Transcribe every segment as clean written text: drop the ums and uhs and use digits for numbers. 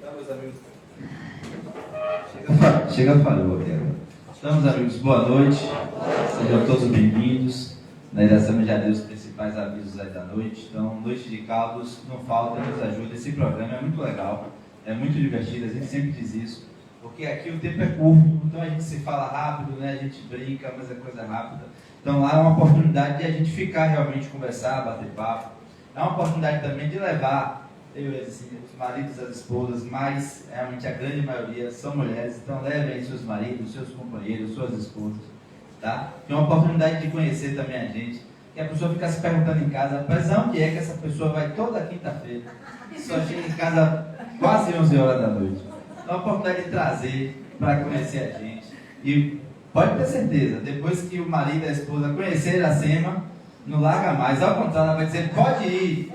Então, meus amigos. Chega, falou aqui agora. Então, meus amigos, boa noite. Sejam todos bem-vindos. Na Iracema já deu os principais avisos aí da noite. Então, Noite de Caldos, não falta, nos ajuda. Esse programa é muito legal, é muito divertido, a gente sempre diz isso. Porque aqui o tempo é curto, então a gente se fala rápido, né? A gente brinca, mas é coisa rápida. Então, lá é uma oportunidade de a gente ficar realmente, conversar, bater papo. É uma oportunidade também de levar os maridos, as esposas, mas realmente a grande maioria são mulheres, então levem seus maridos, seus companheiros, suas esposas, tá? É uma oportunidade de conhecer também a gente, que a pessoa fica se perguntando em casa, apesar onde é que essa pessoa vai toda quinta-feira, só chega em casa quase 11 horas da noite. É uma oportunidade de trazer para conhecer a gente, e pode ter certeza, depois que o marido e a esposa conhecerem Iracema, não larga mais, ao contrário, ela vai dizer, pode ir,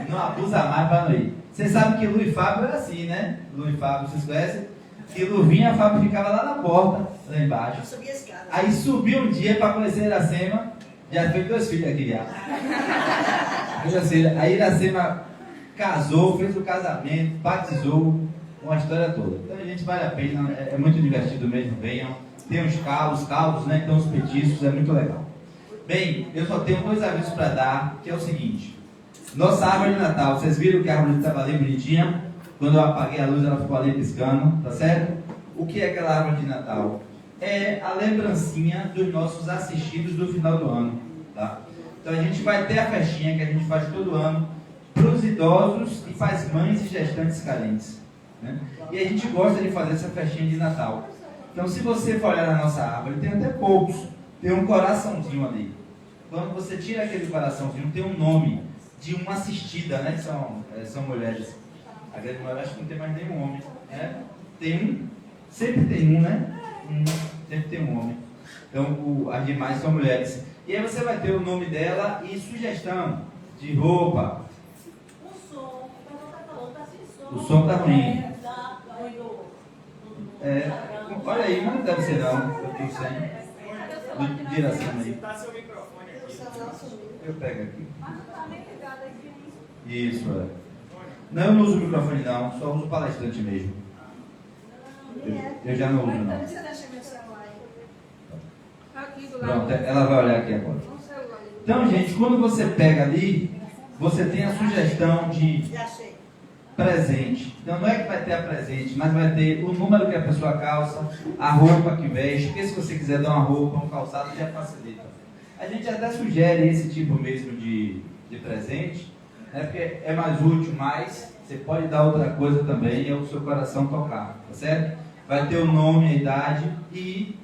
não abusa mais para não ir. Vocês sabem que Lu e Fábio era assim, né? Lu e Fábio, vocês conhecem? Que Lu vinha, Fábio ficava lá na porta, lá embaixo. Aí subiu um dia para conhecer Iracema, já fez 2 filhos aqui já. Aí Iracema casou, fez o casamento, batizou, uma história toda. Então, a gente, vale a pena, é muito divertido mesmo, venham. Tem os caldos, né? Então os petiscos, é muito legal. Bem, eu só tenho 2 avisos para dar, que é o seguinte. Nossa árvore de Natal, vocês viram que a árvore estava ali bonitinha? Quando eu apaguei a luz, ela ficou ali piscando, tá certo? O que é aquela árvore de Natal? É a lembrancinha dos nossos assistidos do final do ano, tá? Então a gente vai ter a festinha que a gente faz todo ano para os idosos e para as mães e gestantes carentes, né? E a gente gosta de fazer essa festinha de Natal. Então, se você for olhar na nossa árvore, tem até poucos, tem um coraçãozinho ali. Quando você tira aquele coraçãozinho, tem um nome de uma assistida, né? São mulheres. A grande maioria acho que não tem mais nenhum homem, né? Sempre tem um, né? Sempre tem um homem. Então, as demais são mulheres. E aí você vai ter o nome dela e sugestão de roupa. O som tá ruim. Olha aí, mas não deve ser não. Eu tô sem. Tira assim aí. Eu pego aqui. Isso, Não, eu não uso o microfone não, só uso o palestrante mesmo. Eu já não uso não. Pronto, ela vai olhar aqui agora. Então, gente, quando você pega ali, você tem a sugestão de presente. Então não é que vai ter a presente, mas vai ter o número que a pessoa calça, a roupa que veste, porque se você quiser dar uma roupa, um calçado, já facilita. A gente até sugere esse tipo mesmo de presente, né, porque é mais útil, mas você pode dar outra coisa também, é o seu coração tocar, tá certo? Vai ter o nome, a idade e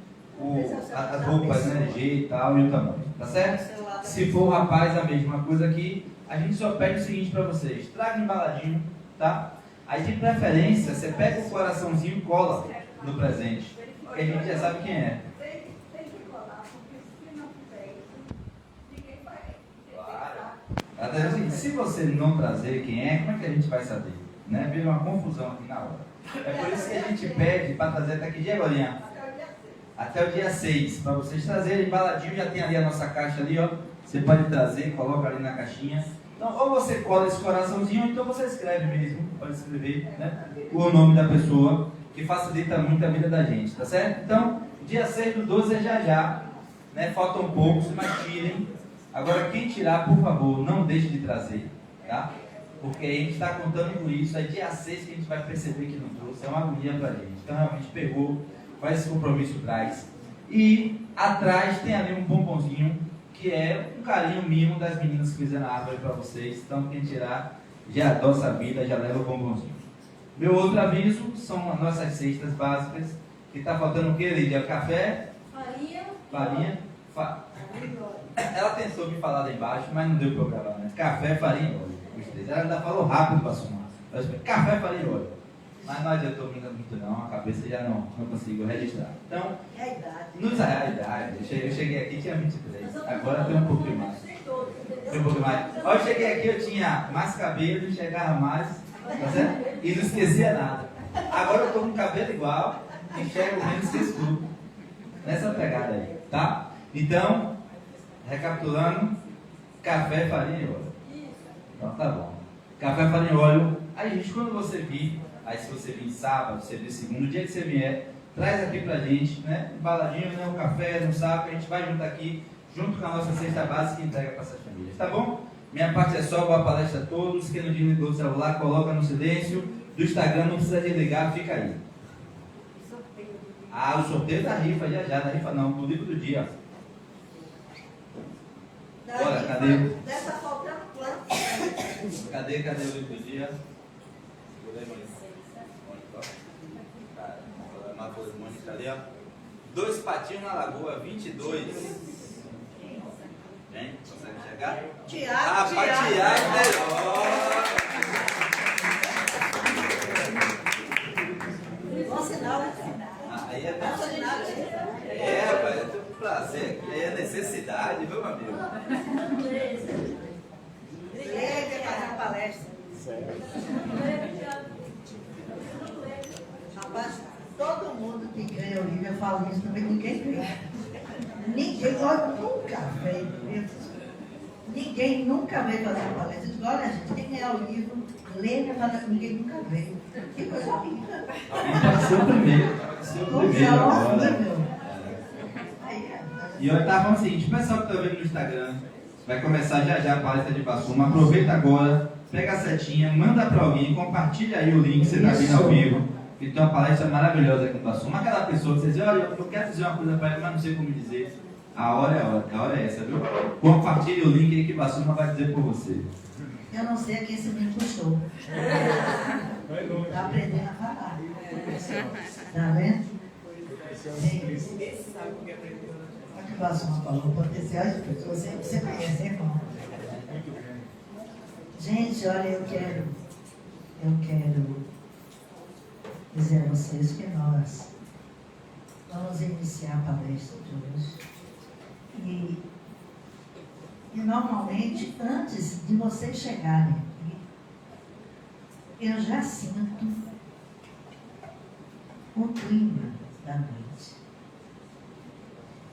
as roupas, né, G e tal, e o tamanho, tá certo? Se for rapaz, a mesma coisa aqui. A gente só pede o seguinte para vocês, traga embaladinho, tá? Aí de preferência, você pega o coraçãozinho e cola no presente, porque a gente já sabe quem é. Claro. Se você não trazer quem é, como é que a gente vai saber? Né? Vira uma confusão aqui na hora. É por isso que a gente pede para trazer até que dia, Golinha? Até o dia 6, para vocês trazerem embaladinho, já tem ali a nossa caixa ali, ó. Você pode trazer, coloca ali na caixinha. Então, ou você cola esse coraçãozinho, ou então você escreve mesmo, pode escrever, né, o nome da pessoa, que facilita muito a vida da gente, tá certo? Então, dia 6 do 12 é já, né, faltam poucos, mas tirem. Agora, quem tirar, por favor, não deixe de trazer, tá? Porque a gente está contando com isso, é dia 6 que a gente vai perceber que não trouxe, é uma agonia pra gente. Então, realmente, pegou, faz esse compromisso, traz. E atrás tem ali um bombonzinho, que é um carinho mimo das meninas que fizeram a árvore para vocês. Então, quem tirar, já adoça a vida, já leva o bombonzinho. Meu outro aviso são as nossas cestas básicas, que está faltando o que, Lídia? Café? Farinha. Ela tentou me falar lá embaixo, mas não deu para eu gravar, né? Café, farinha e óleo. Ela ainda falou rápido para somar. Café, farinha e óleo. Mas não adiantou muito não, a cabeça já não conseguiu registrar. Então, é a idade. Eu cheguei aqui e tinha 23. Agora tem um pouquinho mais. Ó, eu cheguei aqui, eu tinha mais cabelo, enxergava mais, tá certo? E não esquecia nada. Agora eu estou com cabelo igual, enxergo menos, esqueço tudo. Nessa pegada aí, tá? Então, recapitulando, café, farinha e óleo. Então tá bom. Café, farinha e óleo. Aí, gente, quando você vir, aí se você vir sábado, você vir segundo, o dia que você vier, traz aqui pra gente, né? Embaladinho, né? Um café, um saco, a gente vai junto aqui, junto com a nossa cesta básica e entrega para essas famílias, tá bom? Minha parte é só, boa palestra a todos. Quem não desligou o celular, coloca no silêncio. Do Instagram não precisa desligar, fica aí. Ah, o sorteio da rifa, já, da rifa não, do livro do dia. Bora, cadê? Dessa faltando planta. Cadê o livro do dia? Mônica ali, ó. 2 patinhos na lagoa, 22. Hein? Consegue chegar? Tiago, Tiago, melhor. Bom sinal, né? Aí é Bom sinal. rapaz, eu tenho um prazer aqui. Aí é necessidade, viu, meu amigo? Ninguém quer fazer uma palestra. Rapaz, todo mundo que ganha o livro, eu falo isso também, ninguém ganha. Ninguém, olha, nunca veio. Ninguém nunca veio fazer uma palestra. Eu digo, olha, gente, quem ganhar o livro, lê, ninguém nunca veio. Que coisa horrível. Pode ser o primeiro. Coisa horrível. E eu estava falando o seguinte, o pessoal que está vendo no Instagram, vai começar já a palestra de Bassuma, aproveita agora, pega a setinha, manda para alguém, compartilha aí o link que você está vendo ao vivo, que tem uma palestra maravilhosa aqui no Bassuma. Aquela pessoa que você diz, olha, eu quero dizer uma coisa para ela, mas não sei como dizer. A hora é essa, viu? Compartilhe o link aí que Bassuma vai dizer por você. Eu não sei a quem esse menino puxou. Está aprendendo a falar. Está vendo? Olha que o Bassuma falou, potencial de pessoas, você conhece, irmão? Gente, olha, eu quero dizer a vocês que nós vamos iniciar a palestra de hoje. E normalmente, antes de vocês chegarem aqui, eu já sinto o clima da noite.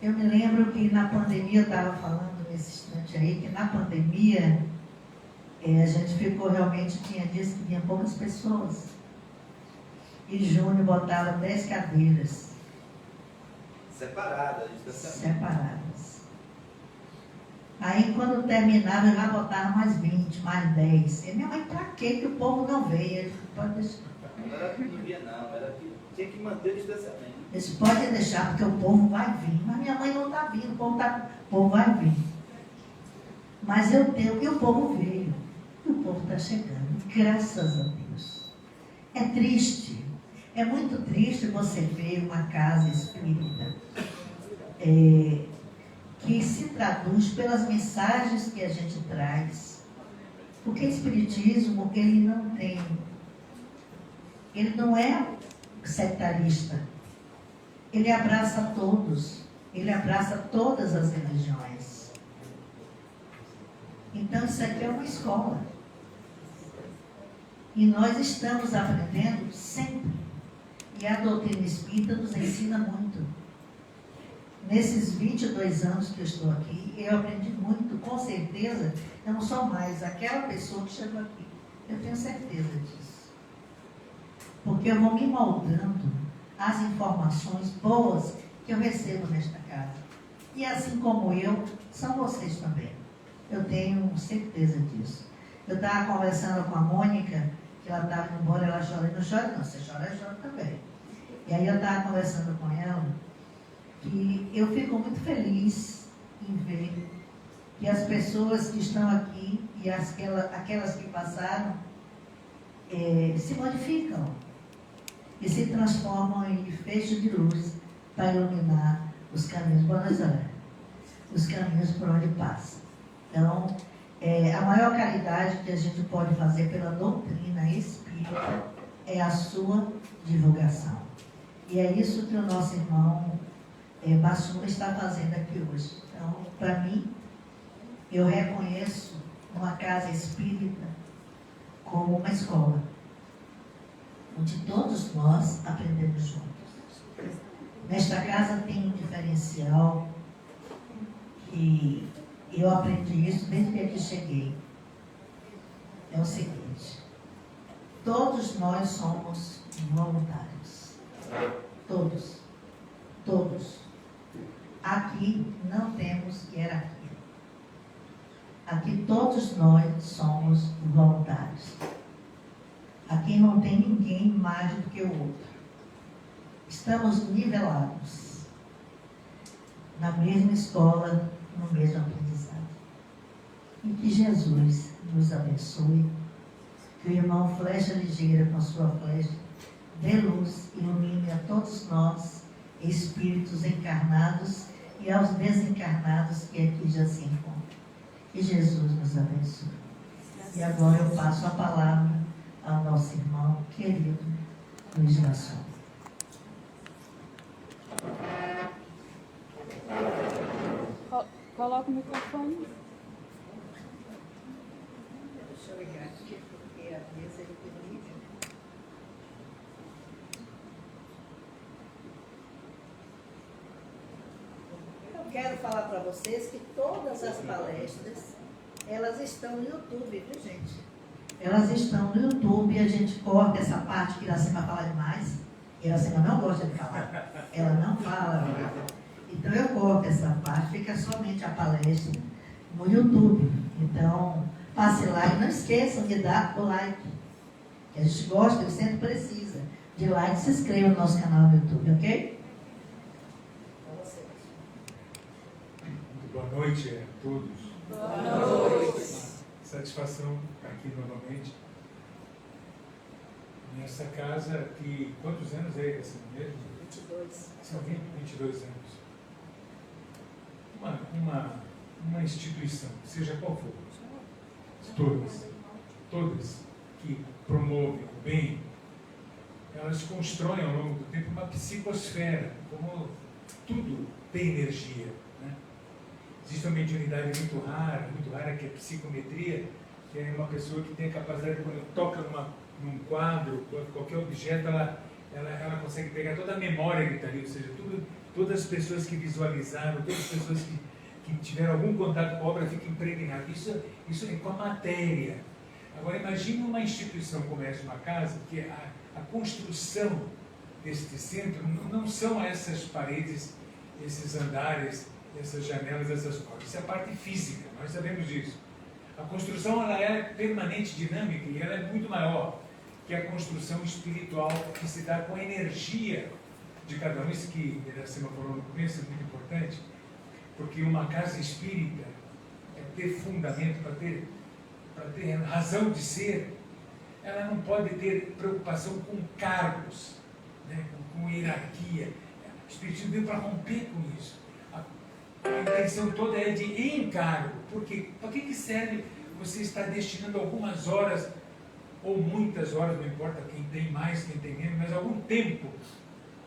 Eu me lembro que na pandemia, eu estava falando nesse instante aí, que na pandemia a gente ficou realmente, tinha dias que tinha poucas pessoas. E Júnior botava 10 cadeiras. Separadas. Aí quando terminava, eu já botava mais 20, mais 10. E minha mãe, pra quê que o povo não veio? Ele pode deixar. Não era que não via não, era que tinha que manter o distanciamento. Eles podem deixar, porque o povo vai vir. Mas minha mãe não está vindo, o povo vai vir. Mas eu tenho, e o povo veio. E o povo está chegando, graças a Deus. É triste, é muito triste você ver uma casa espírita que se traduz pelas mensagens que a gente traz. Porque o espiritismo, ele não é sectarista. Ele abraça todos, ele abraça todas as religiões. Então isso aqui é uma escola. E nós estamos aprendendo sempre. E a doutrina espírita nos ensina muito. Nesses 22 anos que eu estou aqui, eu aprendi muito, com certeza, eu não sou mais aquela pessoa que chegou aqui. Eu tenho certeza disso. Porque eu vou me moldando às informações boas que eu recebo nesta casa. E assim como eu, são vocês também. Eu tenho certeza disso. Eu estava conversando com a Mônica, que ela estava indo embora, ela chora. Não chora não, você chora, eu choro também. E aí eu estava conversando com ela, que eu fico muito feliz em ver que as pessoas que estão aqui e aquelas que passaram se modificam e se transformam em feixes de luz para iluminar os caminhos. Boa noite, Zé. Os caminhos por onde passa. Então, a maior caridade que a gente pode fazer pela doutrina espírita é a sua divulgação. E é isso que o nosso irmão Bassuma está fazendo aqui hoje. Então, para mim, eu reconheço uma casa espírita como uma escola, onde todos nós aprendemos juntos. Nesta casa tem um diferencial que eu aprendi isso desde que aqui cheguei. É o seguinte: todos nós somos voluntários. Todos. Todos. Aqui não temos hierarquia. Aqui todos nós somos voluntários. Aqui não tem ninguém mais do que o outro. Estamos nivelados na mesma escola, no mesmo aprendizado. E que Jesus nos abençoe, que o irmão Flecha Ligeira, com sua flecha, dê luz, ilumine a todos nós, espíritos encarnados e aos desencarnados que aqui já se encontram. Que Jesus nos abençoe. E agora eu passo a palavra ao nosso irmão querido Luiz Garçom. Coloca o microfone. Deixa eu ligar aqui, porque a mesa é terrível. Eu quero falar para vocês que todas as palestras, elas estão no YouTube, viu, gente? Elas estão no YouTube e a gente corta essa parte que Iracema fala demais. Iracema não gosta de falar. Ela não fala. Então eu corto essa parte, fica somente a palestra no YouTube. Então, passe lá e não esqueçam de dar o like. Que a gente gosta e sempre precisa de like. Se inscreva no nosso canal no YouTube, ok? Muito boa noite a todos. Boa noite. Satisfação estar aqui novamente. Nessa casa que, quantos anos é essa mesmo? 22. São 22 anos. Uma instituição, seja qual for, todas que promovem o bem, elas constroem ao longo do tempo uma psicosfera, como tudo tem energia, né? Existe uma mediunidade muito rara, que é a psicometria, que é uma pessoa que tem a capacidade, quando toca num quadro, qualquer objeto, ela consegue pegar toda a memória que está ali, ou seja, todas as pessoas que visualizaram, todas as pessoas que tiveram algum contato com a obra ficam impregnadas. Isso é com a matéria. Agora, imagine uma instituição como essa, uma casa, que a construção deste centro não são essas paredes, esses andares, essas janelas, essas portas. Isso é a parte física, nós sabemos disso. A construção ela é permanente, dinâmica, e ela é muito maior que a construção espiritual que se dá com a energia de cada um. Isso que Iracema falou no começo é muito importante, porque uma casa espírita é ter fundamento, para ter razão de ser. Ela não pode ter preocupação com cargos, né, com hierarquia. O Espiritismo veio para romper com isso. A intenção toda é de encargo. Porque para que serve você estar destinando algumas horas, ou muitas horas, não importa quem tem mais, quem tem menos, mas algum tempo,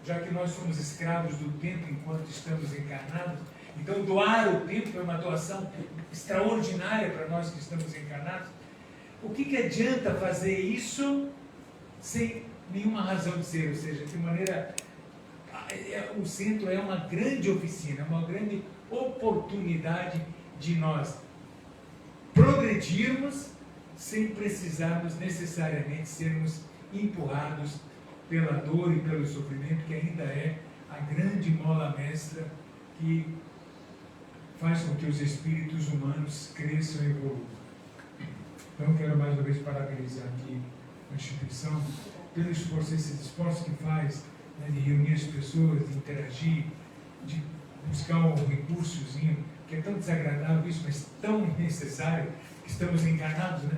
já que nós somos escravos do tempo enquanto estamos encarnados. Então doar o tempo é uma doação extraordinária para nós que estamos encarnados. O que adianta fazer isso sem nenhuma razão de ser? Ou seja, de maneira... O centro é uma grande oficina, uma grande oportunidade de nós progredirmos sem precisarmos necessariamente sermos empurrados pela dor e pelo sofrimento, que ainda é a grande mola mestra que faz com que os espíritos humanos cresçam e evoluam. Então, quero mais uma vez parabenizar aqui a instituição pelo esforço, esses esforços que faz, né, de reunir as pessoas, de interagir, de buscar um recursozinho, que é tão desagradável isso, mas tão necessário, que estamos encarnados, né?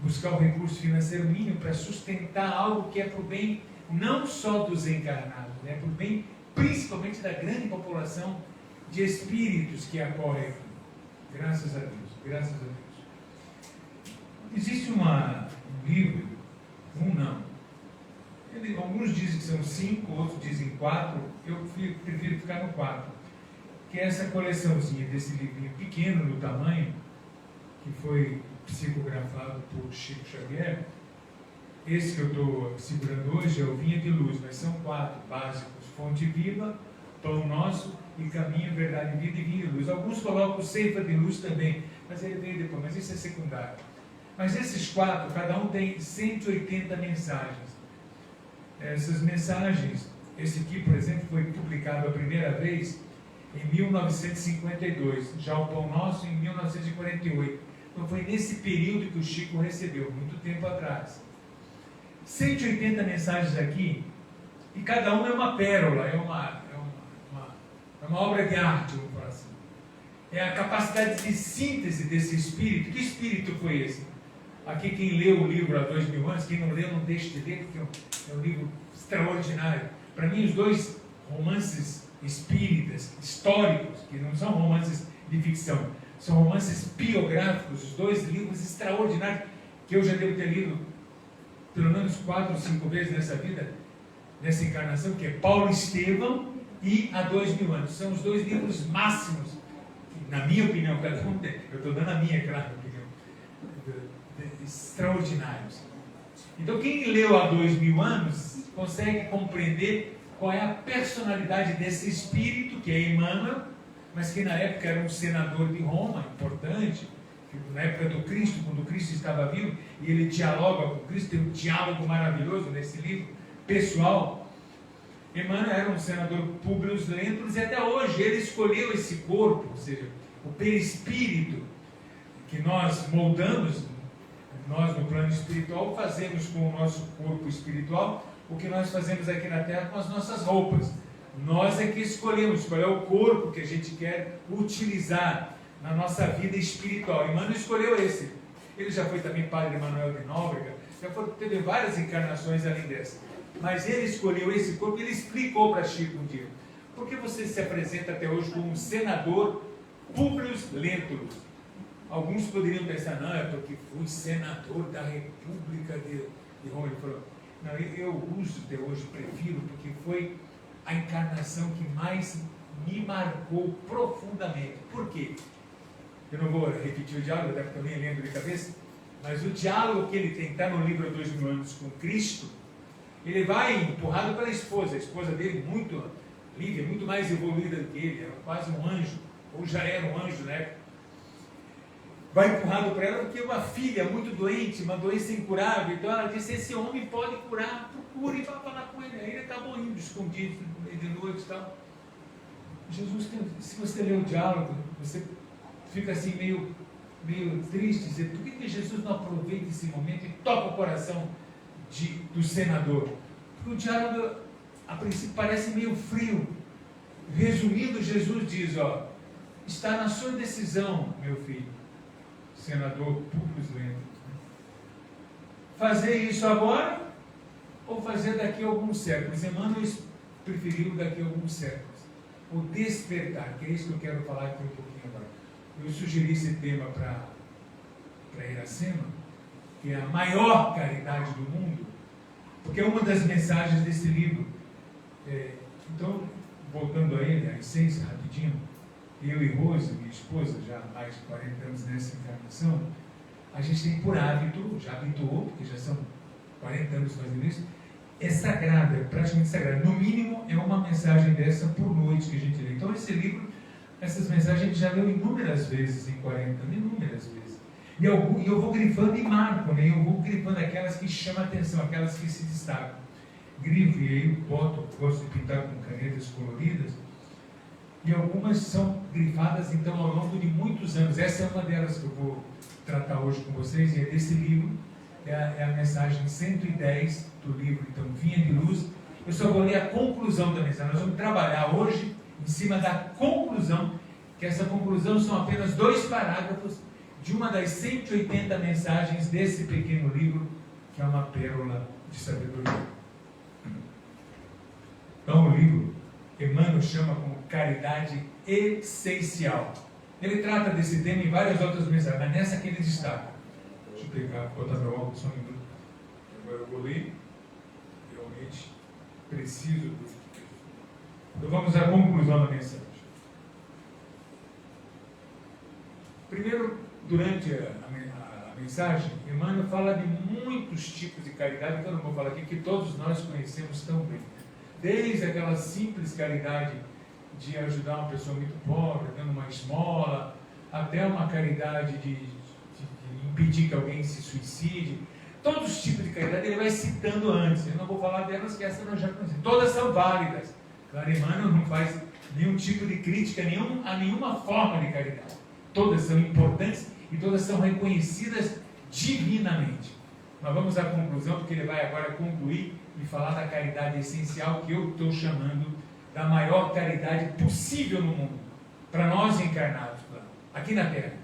Buscar o recurso financeiro mínimo para sustentar algo que é para o bem não só dos encarnados, né? Para o bem principalmente da grande população de espíritos que apoiam. Graças a Deus, graças a Deus. Existe um livro, alguns dizem que são 5, outros dizem 4, eu prefiro ficar no 4, que é essa coleçãozinha desse livrinho pequeno no tamanho, que foi psicografado por Chico Xavier. Esse que eu estou segurando hoje é o Vinha de Luz, mas são 4 básicos: Fonte Viva, Pão Nosso e Caminho, Verdade, Vida e Vinha de Luz. Alguns colocam Ceifa de Luz também, mas ele veio depois, mas isso é secundário. Mas esses 4, cada um tem 180 mensagens. Essas mensagens, esse aqui, por exemplo, foi publicado a primeira vez em 1952, já o Pão Nosso em 1948. Então foi nesse período que o Chico recebeu, muito tempo atrás. 180 mensagens aqui, e cada uma é uma pérola, é uma obra de arte, vamos falar assim. É a capacidade de síntese desse espírito. Que espírito foi esse? Aqui quem leu o livro há 2000 anos, quem não leu não deixe de ler, porque é um livro extraordinário. Para mim, os dois romances espíritas, históricos, que não são romances de ficção, são romances biográficos, os dois livros extraordinários, que eu já devo ter lido pelo menos 4 ou 5 vezes nessa vida, nessa encarnação, que é Paulo Estevão e Há 2000 anos. São os 2 livros máximos, na minha opinião, cada um tem, eu estou dando a minha, claro, opinião, extraordinários. Então, quem leu Há 2000 anos consegue compreender qual é a personalidade desse espírito, que é Emmanuel, mas que na época era um senador de Roma, importante, na época do Cristo, quando o Cristo estava vivo, e ele dialoga com o Cristo, tem um diálogo maravilhoso nesse livro, pessoal. Emmanuel era um senador Públio Lentulus, e até hoje ele escolheu esse corpo, ou seja, o perispírito, que nós moldamos, nós no plano espiritual, fazemos com o nosso corpo espiritual o que nós fazemos aqui na Terra com as nossas roupas. Nós é que escolhemos qual é o corpo que a gente quer utilizar na nossa vida espiritual. Emmanuel escolheu esse. Ele já foi também Padre Manuel de Nóbrega, teve várias encarnações além dessa. Mas ele escolheu esse corpo e ele explicou para Chico um dia: por que você se apresenta até hoje como um senador Públio Lentulus? Alguns poderiam pensar, não, é porque fui senador da República de Roma. Ele falou, não, eu uso até hoje, prefiro, porque foi a encarnação que mais me marcou profundamente. Por quê? Eu não vou repetir o diálogo, até porque eu nem lembro de cabeça, mas o diálogo que ele tem, está no livro 2000 anos com Cristo, ele vai empurrado pela esposa. A esposa dele, muito livre, muito mais evoluída do que ele, era quase um anjo, ou já era um anjo na época. Vai empurrado para ela porque uma filha muito doente, uma doença incurável. Então ela disse, esse homem pode curar, procure para falar com ele. Aí ele acabou indo escondido, no meio de noite e tal. Jesus, se você ler o diálogo, você fica assim meio triste, dizer, por que Jesus não aproveita esse momento e toca o coração do senador? Porque o diálogo, a princípio, parece meio frio. Resumindo, Jesus diz, está na sua decisão, meu filho, senador Públio Lentulus, fazer isso agora ou fazer daqui a alguns séculos. Emmanuel preferiu daqui a alguns séculos. O despertar, que é isso que eu quero falar aqui um pouquinho agora. Eu sugeri esse tema para Iracema, que é a maior caridade do mundo, porque é uma das mensagens desse livro. Então, voltando a ele, a essência, rapidinho, eu e Rose, minha esposa, já há mais de 40 anos nessa encarnação, a gente tem por hábito, já habituou, porque já são 40 anos fazendo isso, é sagrada, é praticamente sagrada. No mínimo, é uma mensagem dessa por noite que a gente lê. Então, esse livro, essas mensagens, a gente já leu inúmeras vezes em 40 anos, inúmeras vezes. E eu vou grifando e marco, né? Eu vou grifando aquelas que chamam a atenção, aquelas que se destacam. Grifo, e aí gosto de pintar com canetas coloridas, e algumas são grifadas, então, ao longo de muitos anos. Essa é uma delas que eu vou tratar hoje com vocês, e é desse livro, é a mensagem 110 do livro, então, Vinha de Luz. Eu só vou ler a conclusão da mensagem. Nós vamos trabalhar hoje em cima da conclusão, que essa conclusão são apenas 2 parágrafos de uma das 180 mensagens desse pequeno livro, que é uma pérola de sabedoria. Então, o livro, Emmanuel chama como caridade essencial. Ele trata desse tema em várias outras mensagens, mas nessa que ele destaca. Deixa eu pegar, botar meu óculos só um minuto. Agora eu vou ler. Realmente preciso. Então vamos à conclusão da mensagem. Primeiro, durante a mensagem, Emmanuel fala de muitos tipos de caridade, então eu não vou falar aqui, que todos nós conhecemos tão bem. Desde aquela simples caridade de ajudar uma pessoa muito pobre, dando uma esmola, até uma caridade de impedir que alguém se suicide. Todos os tipos de caridade ele vai citando antes. Eu não vou falar delas, que essa nós já conhecemos. Todas são válidas. Claro, Emmanuel não faz nenhum tipo de crítica a nenhuma forma de caridade. Todas são importantes e todas são reconhecidas divinamente. Mas vamos à conclusão, porque ele vai agora concluir e falar da caridade essencial, que eu estou chamando da maior caridade possível no mundo, para nós encarnados, claro, aqui na Terra.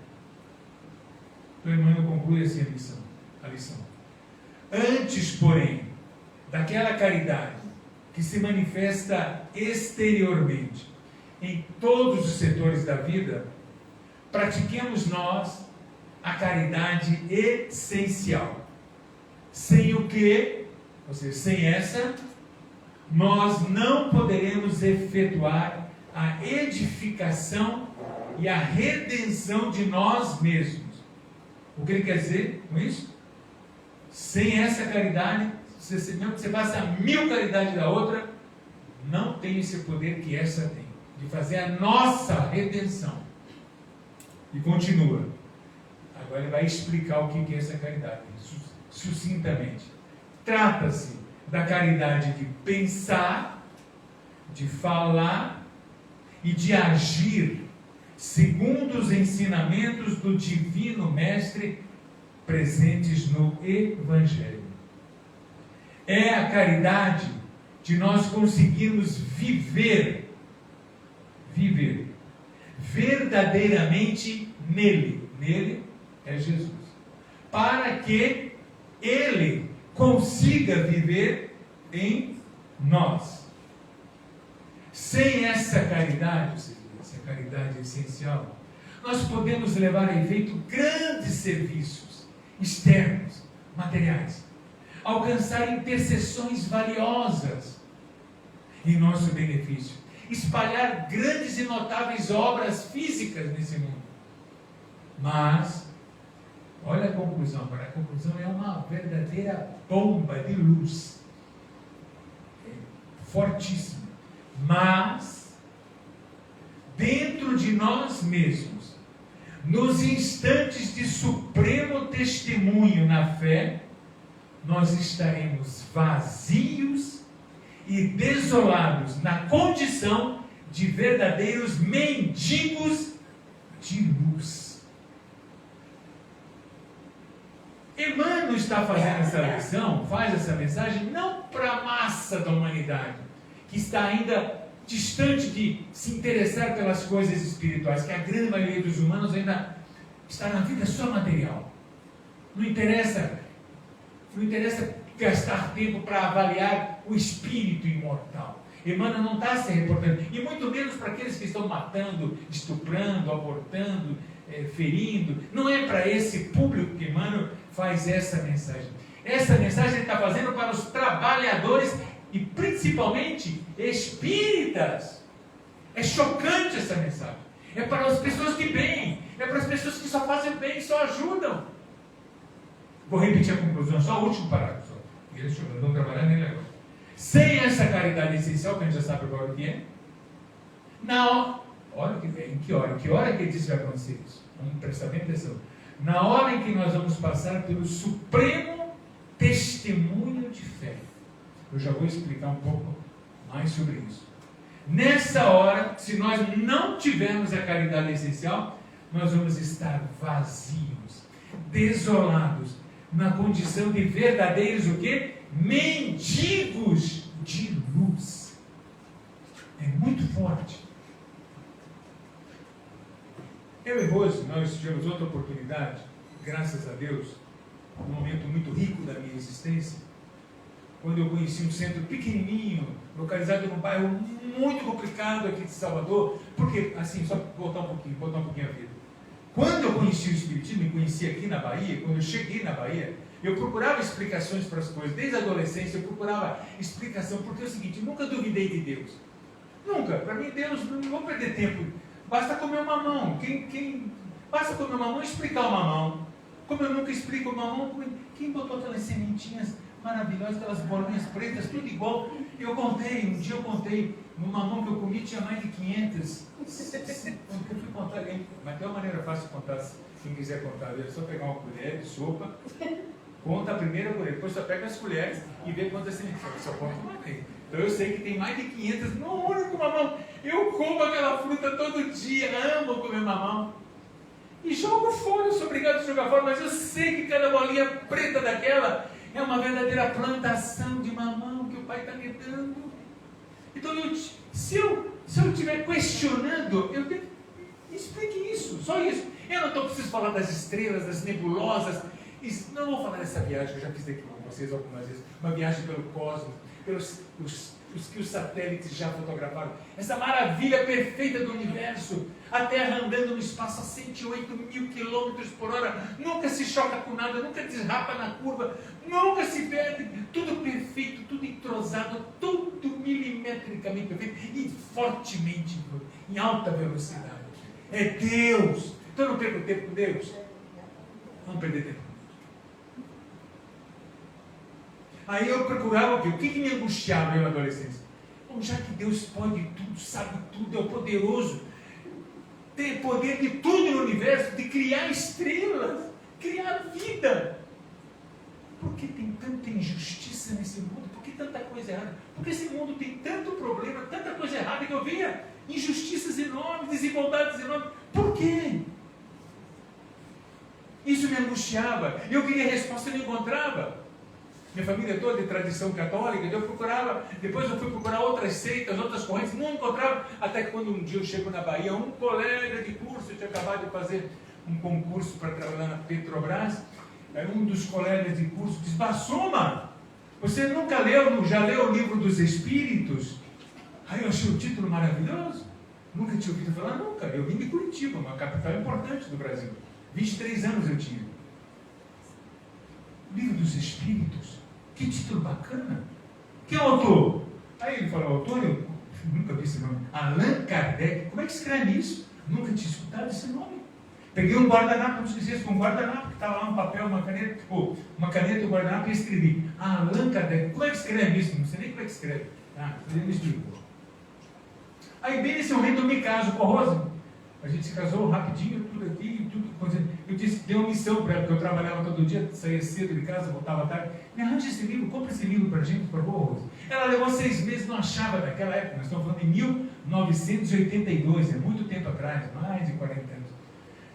Então, Emmanuel conclui assim a lição. Antes, porém, daquela caridade que se manifesta exteriormente em todos os setores da vida, pratiquemos nós a caridade essencial, sem o que, ou seja, sem essa, nós não poderemos efetuar a edificação e a redenção de nós mesmos. O que ele quer dizer com isso? Sem essa caridade, mesmo que você faça 1000 caridades da outra, não tem esse poder que essa tem, de fazer a nossa redenção. E continua. Agora ele vai explicar o que é essa caridade, sucintamente. Trata-se da caridade de pensar, de falar e de agir segundo os ensinamentos do Divino Mestre presentes no Evangelho. É a caridade de nós conseguirmos viver verdadeiramente nele. Nele é Jesus. Para que ele consiga viver em nós. Sem essa caridade, ou seja, essa caridade essencial, nós podemos levar a efeito grandes serviços externos, materiais, alcançar intercessões valiosas em nosso benefício, espalhar grandes e notáveis obras físicas nesse mundo. Mas, olha a conclusão agora. A conclusão é uma verdadeira bomba de luz. Fortíssima. Mas, dentro de nós mesmos, nos instantes de supremo testemunho na fé, nós estaremos vazios e desolados na condição de verdadeiros mendigos de luz. Emmanuel está fazendo essa lição, faz essa mensagem, não para a massa da humanidade, que está ainda distante de se interessar pelas coisas espirituais, que a grande maioria dos humanos ainda está na vida só material. Não interessa gastar tempo para avaliar o espírito imortal. Emmanuel não está se reportando, e muito menos para aqueles que estão matando, estuprando, abortando, ferindo. Não é para esse público que Emmanuel faz essa mensagem. Essa mensagem ele está fazendo para os trabalhadores e principalmente espíritas. É chocante essa mensagem. É para as pessoas de bem, é para as pessoas que só fazem bem, só ajudam. Vou repetir a conclusão, só o último parágrafo. Vamos trabalhar nele agora. Sem essa caridade essencial, que a gente já sabe agora o que é, olha o que vem, em que hora que ele diz que vai acontecer isso? Vamos prestar bem atenção. Na hora em que nós vamos passar pelo supremo testemunho de fé. Eu já vou explicar um pouco mais sobre isso. Nessa hora, se nós não tivermos a caridade essencial, nós vamos estar vazios, desolados, na condição de verdadeiros o quê? Mendigos de luz. É muito forte. Eu e Rose, nós tivemos outra oportunidade, graças a Deus, um momento muito rico da minha existência, quando eu conheci um centro pequenininho, localizado num bairro muito complicado aqui de Salvador, porque, assim, só voltar um pouquinho a vida. Quando eu conheci o Espiritismo, me conheci aqui na Bahia, quando eu cheguei na Bahia, eu procurava explicações para as coisas. Desde a adolescência eu procurava explicação, porque é o seguinte, eu nunca duvidei de Deus. Nunca. Para mim, Deus, não vou perder tempo. Basta comer uma mamão. Basta comer uma mamão e explicar uma mamão. Como eu nunca explico uma mamão, quem botou aquelas sementinhas maravilhosas, aquelas bolinhas pretas, tudo igual. Um dia eu contei, no mamão que eu comi tinha mais de 500. Eu fui contar, mas tem uma maneira fácil de contar, se quem quiser contar, é só pegar uma colher de sopa, conta a primeira colher, depois só pega as colheres e vê quantas sementes. Só conta uma vez. Então eu sei que tem mais de 500 num único mamão. Eu como aquela fruta todo dia, amo comer mamão. E jogo fora, eu sou obrigado a jogar fora, mas eu sei que cada bolinha preta daquela é uma verdadeira plantação de mamão que o Pai está me dando. Então, se eu estiver questionando, eu tenho, explique isso, só isso. Eu não preciso falar das estrelas, das nebulosas. Não vou falar dessa viagem que eu já fiz aqui com vocês algumas vezes. Uma viagem pelo cosmos, pelos os que os satélites já fotografaram. Essa maravilha perfeita do universo. A Terra andando no espaço a 108 mil quilômetros por hora. Nunca se choca com nada, nunca desrapa na curva, nunca se perde. Tudo perfeito, tudo entrosado, tudo milimetricamente perfeito e fortemente em alta velocidade. É Deus. Então não perca tempo com Deus. Vamos perder tempo. Aí eu procurava o quê? O que me angustiava na adolescência? Bom, já que Deus pode tudo, sabe tudo, é o poderoso, tem poder de tudo no universo, de criar estrelas, criar vida. Por que tem tanta injustiça nesse mundo? Por que tanta coisa errada? Porque esse mundo tem tanto problema, tanta coisa errada que eu via injustiças enormes, desigualdades enormes. Por quê? Isso me angustiava. Eu queria resposta e não encontrava. Minha família é toda de tradição católica, eu procurava, depois eu fui procurar outras seitas, outras correntes, não encontrava, até que quando um dia eu chego na Bahia, um colega de curso, eu tinha acabado de fazer um concurso para trabalhar na Petrobras, aí um dos colegas de curso disse: Bassuma, você nunca já leu o livro dos Espíritos? Aí eu achei o título maravilhoso, nunca tinha ouvido falar, nunca, eu vim de Curitiba, uma capital importante do Brasil, 23 anos eu tinha. Livro dos Espíritos, que título bacana. Quem é o autor? Aí ele falou: autor, eu nunca vi esse nome. Allan Kardec. Como é que escreve isso? Nunca tinha escutado esse nome. Peguei um guardanapo, não esqueci isso, um guardanapo que estava lá, um papel, uma caneta, e um guardanapo, e escrevi Allan Kardec. Como é que escreve isso? Não sei nem como é que escreve. Ele me explicou. Aí bem nesse momento eu me caso com a Rosa. A gente se casou rapidinho, tudo aqui, tudo. Eu disse, dei uma missão para ela, porque eu trabalhava todo dia, saía cedo de casa, voltava tarde. Me arranja esse livro, compra esse livro para a gente, por favor, Rosa. Ela levou 6 meses, não achava naquela época, nós estamos falando de 1982, é muito tempo atrás, mais de 40 anos.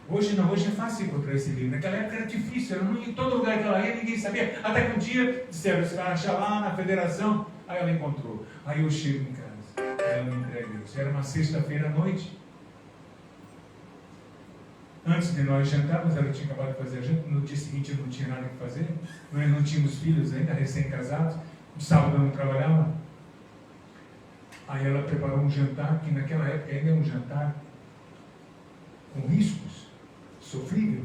Hoje não, hoje é fácil encontrar esse livro. Naquela época era difícil, ela não ia em todo lugar que ela ia, ninguém sabia. Até que um dia disseram, você vai achar lá na federação. Aí ela encontrou. Aí eu chego em casa, ela me entrega isso. Era uma sexta-feira à noite. Antes de nós jantarmos, ela tinha acabado de fazer a janta. No dia seguinte eu não tinha nada que fazer. Nós não tínhamos filhos ainda, recém-casados. No sábado eu não trabalhava. Aí ela preparou um jantar, que naquela época ainda é um jantar com riscos, sofrível,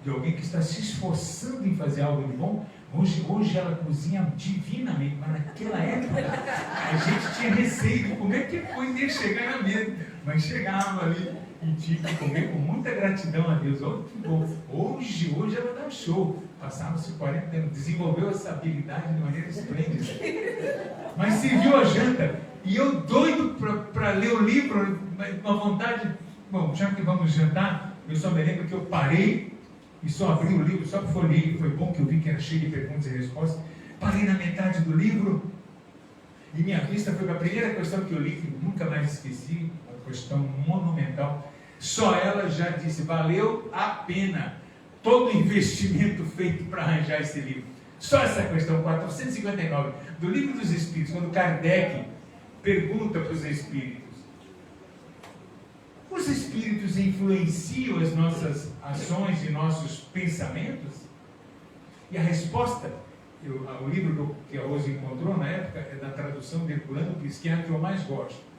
de alguém que está se esforçando em fazer algo de bom. Hoje ela cozinha divinamente, mas naquela época a gente tinha receio de como é que coisa ia chegar na mesa. Mas chegava ali. E tinha que comer com muita gratidão a Deus. Oh, que bom. Hoje ela dá um show. Passaram-se 40 anos, desenvolveu essa habilidade de maneira esplêndida. Mas serviu a janta. E eu doido para ler o livro, uma vontade. Bom, já que vamos jantar, eu só me lembro que eu parei e só abri o livro, só folhei. Foi bom que eu vi que era cheio de perguntas e respostas. Parei na metade do livro e minha vista foi para a primeira questão que eu li, que nunca mais esqueci. Questão monumental. Só ela já disse: valeu a pena todo o investimento feito para arranjar esse livro. Só essa questão 459 do Livro dos Espíritos, quando Kardec pergunta para os Espíritos: os Espíritos influenciam as nossas ações e nossos pensamentos? E a resposta, o livro que a Rosa encontrou na época é da tradução de Herculano Pires, que é a que eu mais gosto.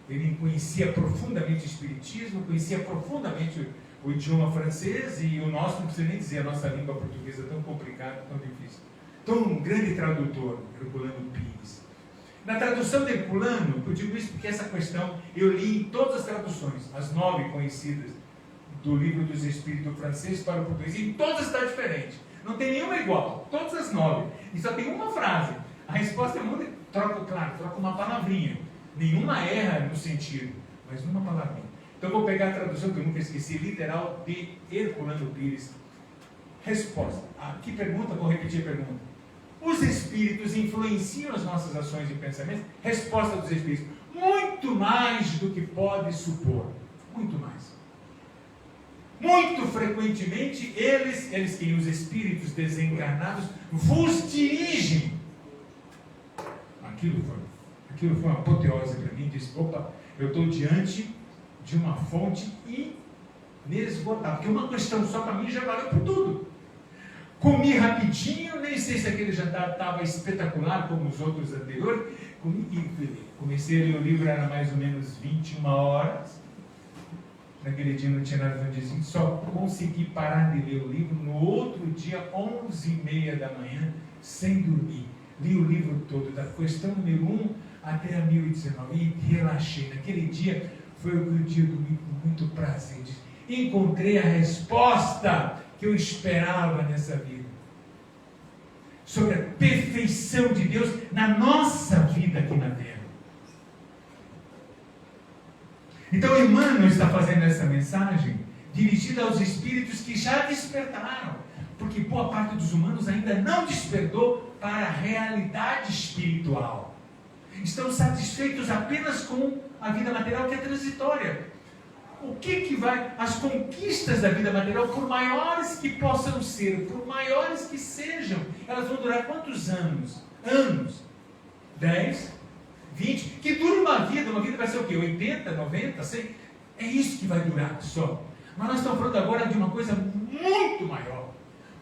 Ele conhecia profundamente o Espiritismo, conhecia profundamente o idioma francês, e o nosso, não precisa nem dizer, a nossa língua portuguesa tão complicada, tão difícil. Então, um grande tradutor, Herculano Pires. Na tradução de Herculano, eu digo isso porque essa questão eu li em todas as traduções, as 9 conhecidas do Livro dos Espíritos do francês para o português, e em todas está diferente. Não tem nenhuma igual, todas as 9. E só tem uma frase. A resposta é muito... Troca uma palavrinha. Nenhuma erra no sentido, mas uma palavrinha. Então eu vou pegar a tradução que eu nunca esqueci, literal, de Herculano Pires. Resposta. Aqui pergunta, vou repetir a pergunta. Os espíritos influenciam as nossas ações e pensamentos? Resposta dos espíritos. Muito mais do que pode supor. Muito mais. Muito frequentemente, eles quem? Os espíritos desencarnados, vos dirigem. Aquilo foi uma apoteose para mim. Disse, opa, eu estou diante de uma fonte inesgotável. Porque uma questão só para mim já valeu por tudo. Comi rapidinho, nem sei se aquele jantar estava espetacular como os outros anteriores. Comecei a ler o livro, era mais ou menos 21 horas. Naquele dia não tinha nada para dizer, só consegui parar de ler o livro no outro dia, 11h30 da manhã, sem dormir. Li o livro todo, da questão número 1 até a 1019, e relaxei. Naquele dia foi o dia do dormi com muito prazer. Encontrei a resposta que eu esperava nessa vida. Sobre a perfeição de Deus na nossa vida aqui na Terra. Então Emmanuel está fazendo essa mensagem dirigida aos espíritos que já despertaram. Porque boa parte dos humanos ainda não despertou para a realidade espiritual. Estão satisfeitos apenas com a vida material, que é transitória. O que vai... As conquistas da vida material, por maiores que possam ser, por maiores que sejam, elas vão durar quantos anos? 10, 20, que dura uma vida vai ser o quê? 80, 90, 100? É isso que vai durar só. Mas nós estamos falando agora de uma coisa muito maior,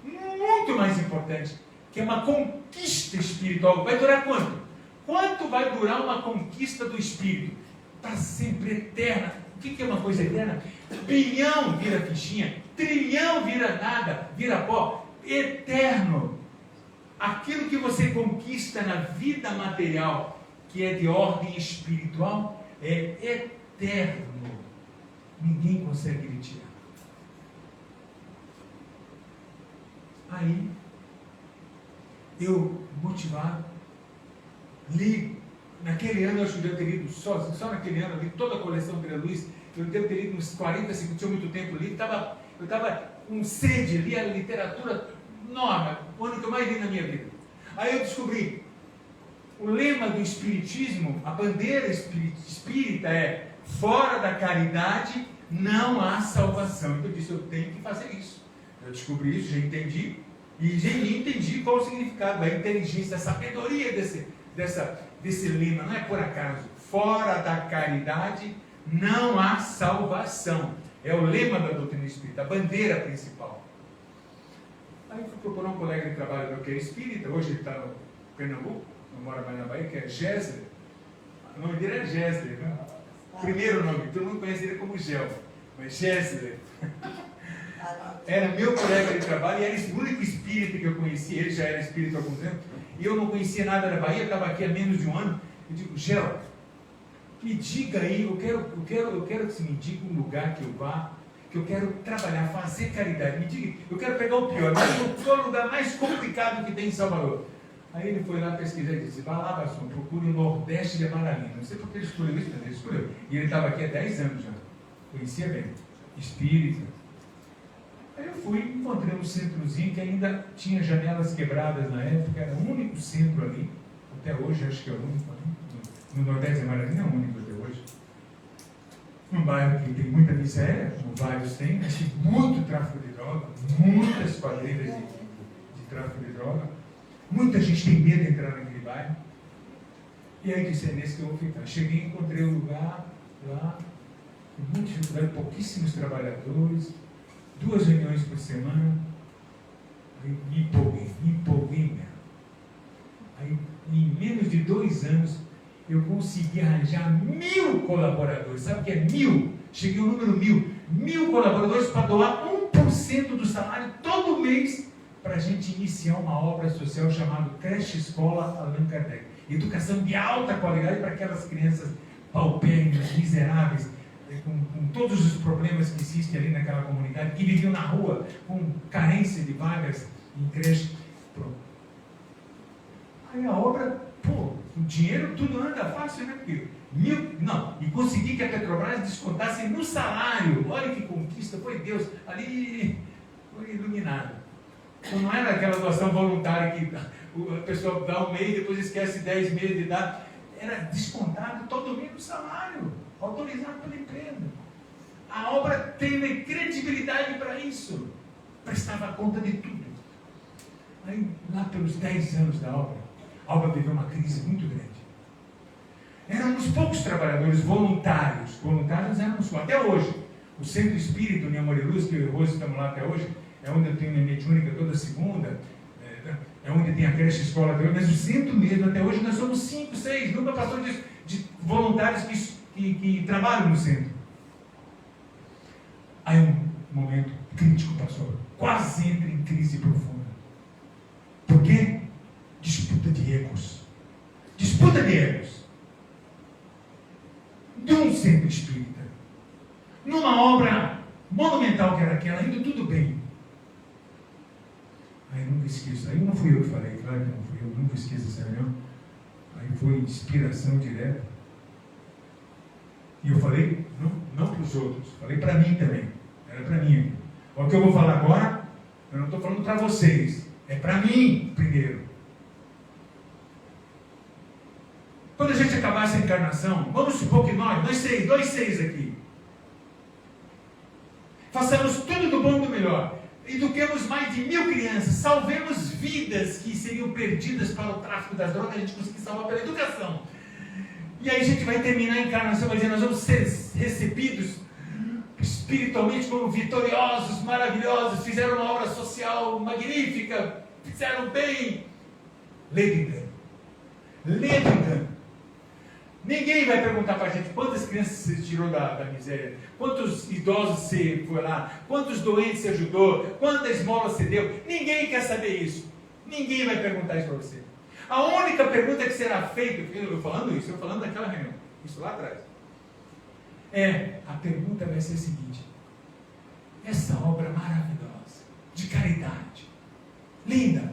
muito mais importante, que é uma conquista espiritual. Vai durar quanto? Quanto vai durar uma conquista do espírito? Para sempre, eterna. O que é uma coisa eterna? Bilhão vira fichinha, trilhão vira nada, vira pó. Eterno. Aquilo que você conquista na vida material, que é de ordem espiritual, é eterno. Ninguém consegue lhe tirar. Aí, eu, motivado, li. Naquele ano, eu acho que eu devo ter lido só naquele ano, eu li toda a coleção André Luiz. Eu devo ter lido uns 40, 50, tinha muito tempo ali. Eu estava com sede, li a literatura enorme, o ano que eu mais li na minha vida. Aí eu descobri, o lema do Espiritismo, a bandeira espírita é: fora da caridade não há salvação. Então eu disse, eu tenho que fazer isso. Eu descobri isso, já entendi, e já entendi qual o significado, a inteligência, a sabedoria desse lema. Não é por acaso. Fora da caridade não há salvação. É o lema da doutrina espírita, a bandeira principal. Aí fui procurar um colega de trabalho meu que é espírita, hoje ele está no Pernambuco, não mora mais na Bahia, que é Gésler. O nome dele é Gésler, né? Primeiro nome, todo mundo conhece ele como Gel, mas Gésler. Era meu colega de trabalho e era o único espírita que eu conhecia. Ele já era espírita há algum tempo e eu não conhecia nada da Bahia, estava aqui há menos de um ano. Eu digo, Gel, me diga aí, eu quero que você me diga um lugar que eu vá, que eu quero trabalhar, fazer caridade. Me diga, eu quero pegar o pior, mas qual é o lugar mais complicado que tem em Salvador? Aí ele foi lá pesquisar e disse, vá lá, Basson, procure o Nordeste de Amaralina. Não sei porque ele escolheu isso, mas ele escolheu. E ele estava aqui há 10 anos já, conhecia bem, espírita. Aí eu fui e encontrei um centrozinho que ainda tinha janelas quebradas na época, era o único centro ali, até hoje acho que é o único ali. No Nordeste de Amaralina é o único até hoje. Um bairro que tem muita miséria, como vários têm, mas tem muito tráfico de droga, muitas quadrilhas de tráfico de droga. Muita gente tem medo de entrar naquele bairro. E aí disse, é nesse que eu vou ficar. Cheguei e encontrei um lugar lá, com muita dificuldade, pouquíssimos trabalhadores, 2 reuniões por semana. Aí me empolguei mesmo. Aí, em menos de 2 anos, eu consegui arranjar 1000 colaboradores. Sabe o que é 1000? Cheguei ao número 1000. 1000 colaboradores para doar 1% do salário todo mês para a gente iniciar uma obra social chamada Creche Escola Allan Kardec. Educação de alta qualidade para aquelas crianças paupérrimas, miseráveis, com todos os problemas que existem ali naquela comunidade, que viviam na rua com carência de vagas em creche, pronto. Aí a obra, o dinheiro tudo anda fácil, né? Porque e consegui que a Petrobras descontasse no salário. Olha que conquista, foi Deus. Ali foi iluminado. Então não era aquela doação voluntária que a pessoa dá um mês e depois esquece 10 meses de dar. Era descontado todo mês do salário, autorizado pela empresa. A obra teve credibilidade para isso. Prestava conta de tudo. Aí, lá pelos 10 anos da obra, a obra viveu uma crise muito grande. Éramos poucos trabalhadores voluntários. Voluntários éramos até hoje. O Centro Espírita, União Amor e Luz, que eu e o Rose estamos lá até hoje, é onde eu tenho minha mediúnica toda segunda, é onde tem a creche escola de hoje, mas o centro mesmo, até hoje nós somos 5, 6, nunca passou de voluntários que trabalham no centro. Aí um momento crítico passou, quase entra em crise profunda. Por quê? Disputa de egos. Disputa de egos. De um centro espírita. Numa obra monumental que era aquela, indo tudo bem. Aí eu nunca esqueço. Aí não fui eu que falei, claro que não fui eu, nunca esqueço essa reunião. Aí foi inspiração direta. E eu falei, não para os outros, falei para mim também. Era para mim. O que eu vou falar agora, eu não estou falando para vocês. É para mim primeiro. Quando a gente acabar essa encarnação, vamos supor que nós seis aqui, façamos tudo do bom e do melhor. Eduquemos mais de 1000 crianças, salvemos vidas que seriam perdidas para o tráfico das drogas, a gente conseguir salvar pela educação. E aí a gente vai terminar a encarnação, vai dizer, nós vamos ser recebidos espiritualmente como vitoriosos, maravilhosos, fizeram uma obra social magnífica, fizeram bem. Lê do engano. Ninguém vai perguntar para a gente quantas crianças você tirou da miséria, quantos idosos você foi lá, quantos doentes você ajudou, quanta esmola você deu. Ninguém quer saber isso. Ninguém vai perguntar isso para você. A única pergunta que será feita, eu falando daquela reunião, isso lá atrás, a pergunta vai ser a seguinte: essa obra maravilhosa, de caridade, linda,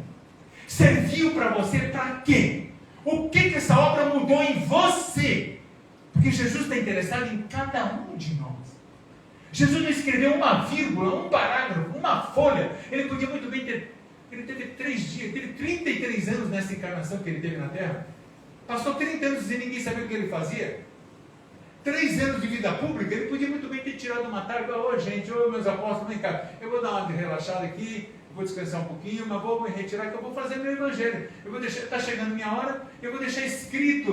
serviu para você para quê? O que essa obra mudou em você? Porque Jesus está interessado em cada um de nós. Jesus não escreveu uma vírgula, um parágrafo, uma folha. Ele podia muito bem ter... Ele teve 3 dias, teve 33 anos nessa encarnação que ele teve na Terra. Passou 30 anos e ninguém sabia o que ele fazia. 3 anos de vida pública, ele podia muito bem ter tirado uma tarde. Gente, meus apóstolos, vem cá, eu vou dar uma relaxada aqui, vou descansar um pouquinho, mas vou me retirar que eu vou fazer meu evangelho. Eu vou deixar, está chegando minha hora, eu vou deixar escrito.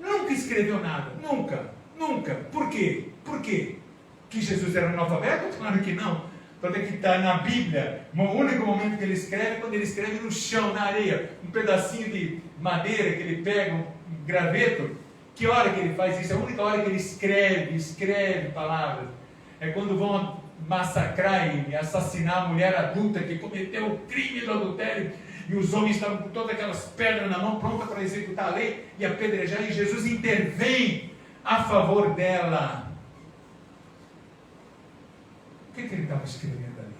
Nunca escreveu nada, nunca. Por quê? Que Jesus era analfabeto? Claro que não. Tanto é que está na Bíblia, o único momento que ele escreve é quando ele escreve no chão, na areia, um pedacinho de madeira que ele pega, um graveto. Que hora que ele faz isso? É a única hora que ele escreve palavras. É quando vão massacrar e assassinar a mulher adulta que cometeu o crime do adultério, e os homens estavam com todas aquelas pedras na mão, prontas para executar a lei e apedrejar, e Jesus intervém a favor dela. O que ele estava escrevendo ali?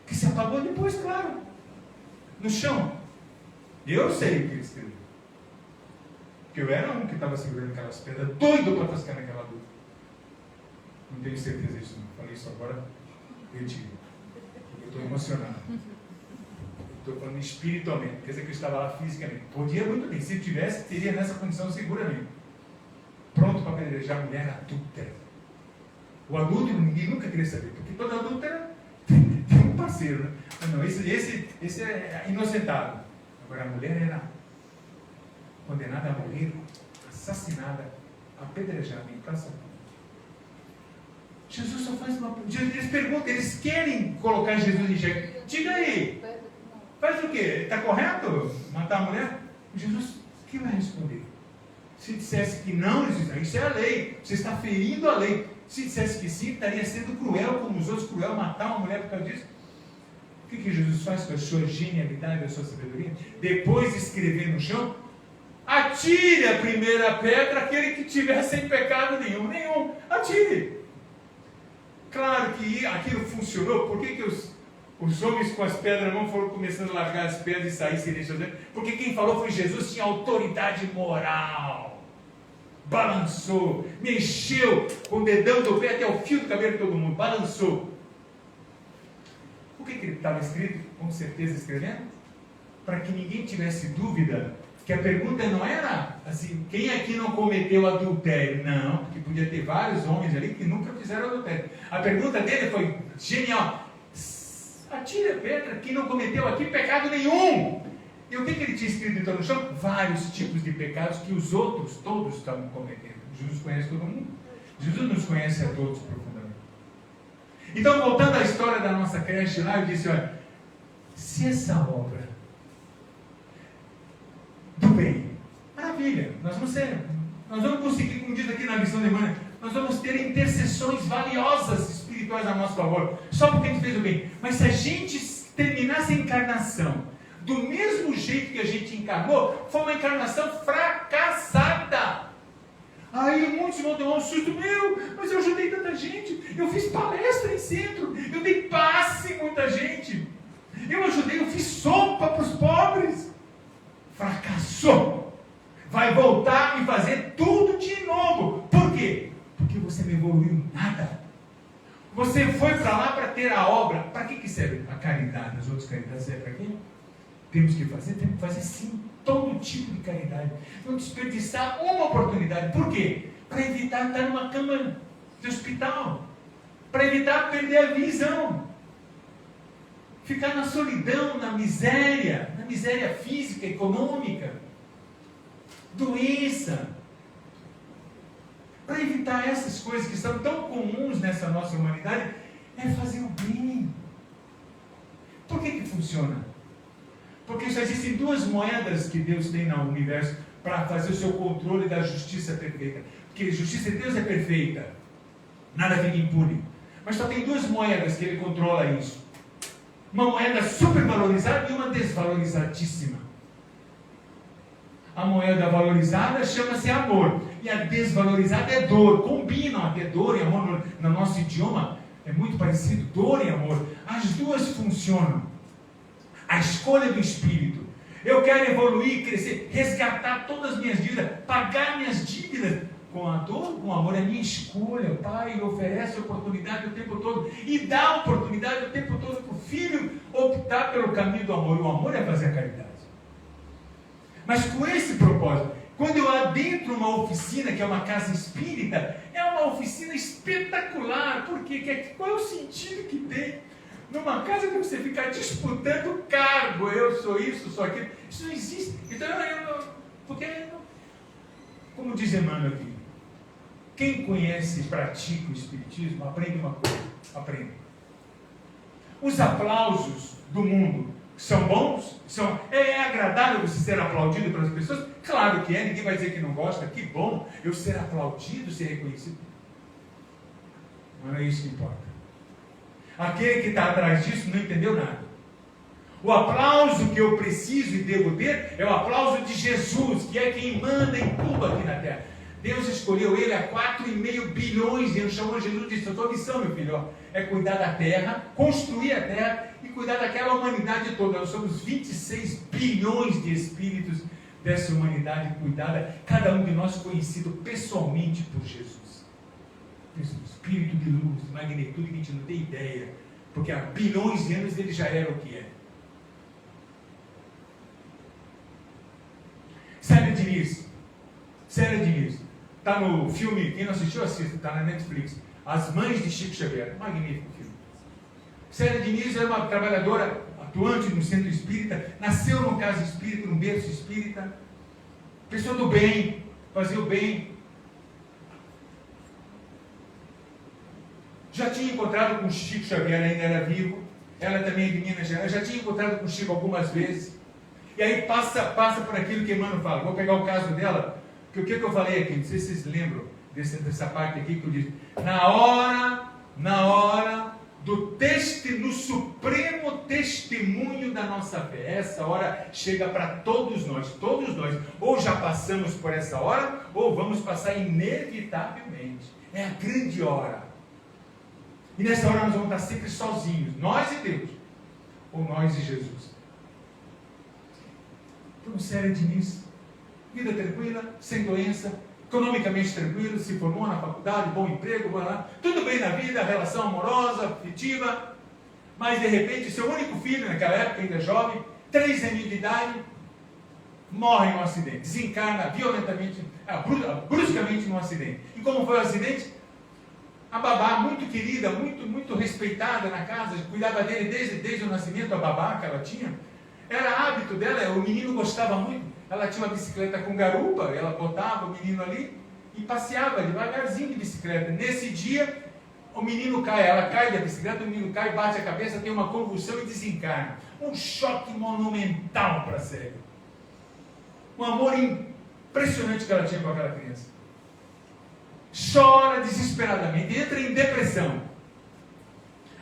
Que se apagou depois, claro, no chão. Eu sei o que ele escreveu, porque eu era um que estava segurando aquelas pedras, doido para tascar naquela luta. Não tenho certeza disso, não. Falei isso agora, retiro. Eu estou emocionado. Estou falando espiritualmente, quer dizer que eu estava lá fisicamente. Podia muito bem, se tivesse, teria nessa condição seguramente. Pronto para apedrejar a mulher adúltera. O adúltero ninguém nunca queria saber, porque toda adúltera tem um parceiro, né? Mas não, esse é inocentado. Agora a mulher era condenada a morrer, assassinada, apedrejada em praça pública. Jesus só faz uma... Eles perguntam, eles querem colocar Jesus em xeque. Diga aí, faz o quê? Está correto matar a mulher? Jesus, o que vai responder? Se dissesse que não, eles dizem, isso é a lei, você está ferindo a lei. Se dissesse que sim, estaria sendo cruel como os outros, cruel matar uma mulher por causa disso. O que Jesus faz com a sua genialidade e a sua sabedoria? Depois de escrever no chão, atire a primeira pedra aquele que tiver sem pecado nenhum, atire. Claro que aquilo funcionou. Por que Os homens com as pedras na mão foram começando a largar as pedras e sair sem deixar. Porque quem falou foi Jesus, tinha autoridade moral. Balançou, mexeu com o dedão do pé até o fio do cabelo de todo mundo, balançou. O que ele estava escrito? Com certeza escrevendo? Para que ninguém tivesse dúvida, que a pergunta não era assim, quem aqui não cometeu adultério? Não, porque podia ter vários homens ali que nunca fizeram adultério. A pergunta dele foi genial. Atire a pedra, quem não cometeu aqui pecado nenhum. E o que ele tinha escrito então no chão? Vários tipos de pecados que os outros todos estavam cometendo. Jesus conhece todo mundo. Jesus nos conhece a todos profundamente. Então, voltando à história da nossa creche lá, eu disse, olha, se essa obra do bem, maravilha, nós vamos conseguir, como diz aqui na lição de manhã, nós vamos ter intercessões valiosas espirituais a nosso favor, só porque a gente fez o bem. Mas se a gente terminasse a encarnação do mesmo jeito que a gente encarnou, foi uma encarnação fracassada. Aí muitos vão tomar um susto, mas eu ajudei tanta gente, eu fiz palestra em centro, eu dei passe em muita gente, eu ajudei, eu fiz sopa para os pobres. Fracassou. Vai voltar e fazer tudo de novo. Por quê? Porque você não evoluiu nada. Você foi para lá para ter a obra. Para que serve a caridade? As outras caridades servem para quê? Temos que fazer sim, todo tipo de caridade. Não desperdiçar uma oportunidade. Por quê? Para evitar estar numa cama de hospital. Para evitar perder a visão. Ficar na solidão, na miséria física, econômica, doença. Para evitar essas coisas que são tão comuns nessa nossa humanidade, é fazer o bem. Por que funciona? Porque só existem duas moedas que Deus tem no universo para fazer o seu controle da justiça perfeita. Porque a justiça de Deus é perfeita, nada fica impune. Mas só tem duas moedas que Ele controla isso. Uma moeda supervalorizada e uma desvalorizadíssima. A moeda valorizada chama-se amor. E a desvalorizada é dor. Combinam até dor e amor no nosso idioma. É muito parecido, dor e amor. As duas funcionam. A escolha do Espírito. Eu quero evoluir, crescer, resgatar todas as minhas dívidas, pagar minhas dívidas. Com a dor, com o amor, é minha escolha. O Pai oferece oportunidade o tempo todo e dá oportunidade o tempo todo para o filho optar pelo caminho do amor. O amor é fazer a caridade. Mas com esse propósito, quando eu adentro uma oficina, que é uma casa espírita, é uma oficina espetacular. Por quê? Qual é o sentido que tem numa casa que você fica disputando cargo? Eu sou isso, sou aquilo. Isso não existe. Então, como diz Emmanuel aqui, quem conhece e pratica o Espiritismo, aprende uma coisa, aprende. Os aplausos do mundo são bons? É agradável você ser aplaudido pelas pessoas? Claro que é, ninguém vai dizer que não gosta, que bom eu ser aplaudido, ser reconhecido. Não é isso que importa. Aquele que está atrás disso não entendeu nada. O aplauso que eu preciso e devo ter é o aplauso de Jesus, que é quem manda em tudo aqui na terra. Deus escolheu ele há 4,5 bilhões de anos, chamou Jesus e disse, a tua missão, meu filho, é cuidar da terra, construir a terra e cuidar daquela humanidade toda. Nós somos 26 bilhões de espíritos dessa humanidade cuidada, cada um de nós conhecido pessoalmente por Jesus. Esse espírito de luz, de magnitude que a gente não tem ideia, porque há bilhões de anos ele já era o que é. Célia Diniz, está no filme, quem não assistiu, assista, está na Netflix, As Mães de Chico Xavier, magnífico filme. Célia Diniz é uma trabalhadora atuante no centro espírita, nasceu numa casa espírita, num berço espírita, pessoa do bem, fazia o bem. Já tinha encontrado com Chico Xavier, ainda era vivo, ela também é de Minas Gerais, já tinha encontrado com Chico algumas vezes. E aí passa por aquilo que Emmanuel fala. Vou pegar o caso dela, que o que eu falei aqui, não sei se vocês lembram dessa parte aqui que eu disse. Na hora no supremo testemunho da nossa fé. Essa hora chega para todos nós. Ou já passamos por essa hora, ou vamos passar inevitavelmente. É a grande hora. E nessa hora nós vamos estar sempre sozinhos, nós e Deus. Ou nós e Jesus? Então, Célia Diniz, vida tranquila, sem doença, economicamente tranquilo, se formou na faculdade, bom emprego, tudo bem na vida, relação amorosa, afetiva, mas de repente seu único filho naquela época, ainda jovem, 3 anos de idade, morre em um acidente, desencarna violentamente, bruscamente num acidente. E como foi o acidente? A babá, muito querida, muito respeitada na casa, cuidava dele desde o nascimento, a babá que ela tinha, era hábito dela, o menino gostava muito, ela tinha uma bicicleta com garupa, ela botava o menino ali e passeava devagarzinho de bicicleta. Nesse dia, o menino cai, ela cai da bicicleta, o menino cai, bate a cabeça, tem uma convulsão e desencarna. Um choque monumental para a Célia. Um amor impressionante que ela tinha com aquela criança. Chora desesperadamente, entra em depressão.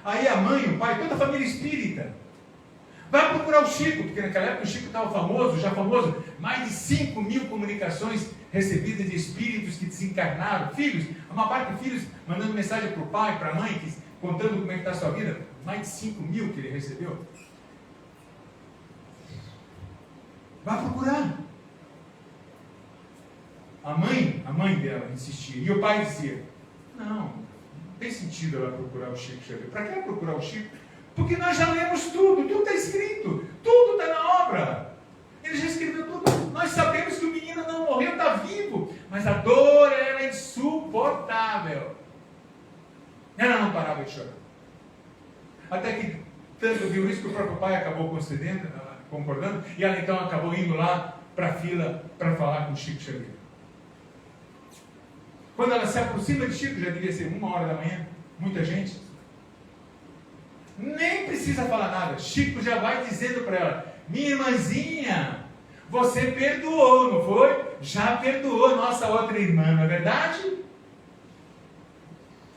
Aí a mãe, o pai, toda a família espírita, vai procurar o Chico, porque naquela época o Chico estava famoso, mais de 5.000 comunicações recebidas de espíritos que desencarnaram, filhos, uma parte de filhos mandando mensagem para o pai, para a mãe, contando como é que está a sua vida, mais de 5.000 que ele recebeu. Vai procurar. A mãe dela insistia, e o pai dizia, não tem sentido ela procurar o Chico Xavier. Para que ela procurar o Chico? Porque nós já lemos tudo está escrito, tudo está na obra. Ele já escreveu tudo. Nós sabemos que o menino não morreu, está vivo, mas a dor era insuportável. Ela não parava de chorar. Até que tanto viu isso que o próprio pai acabou concordando, e ela então acabou indo lá para a fila para falar com o Chico Xavier. Quando ela se aproxima de Chico, já devia ser 1h da manhã, muita gente, nem precisa falar nada, Chico já vai dizendo para ela, minha irmãzinha, você perdoou, não foi? Já perdoou nossa outra irmã, não é verdade?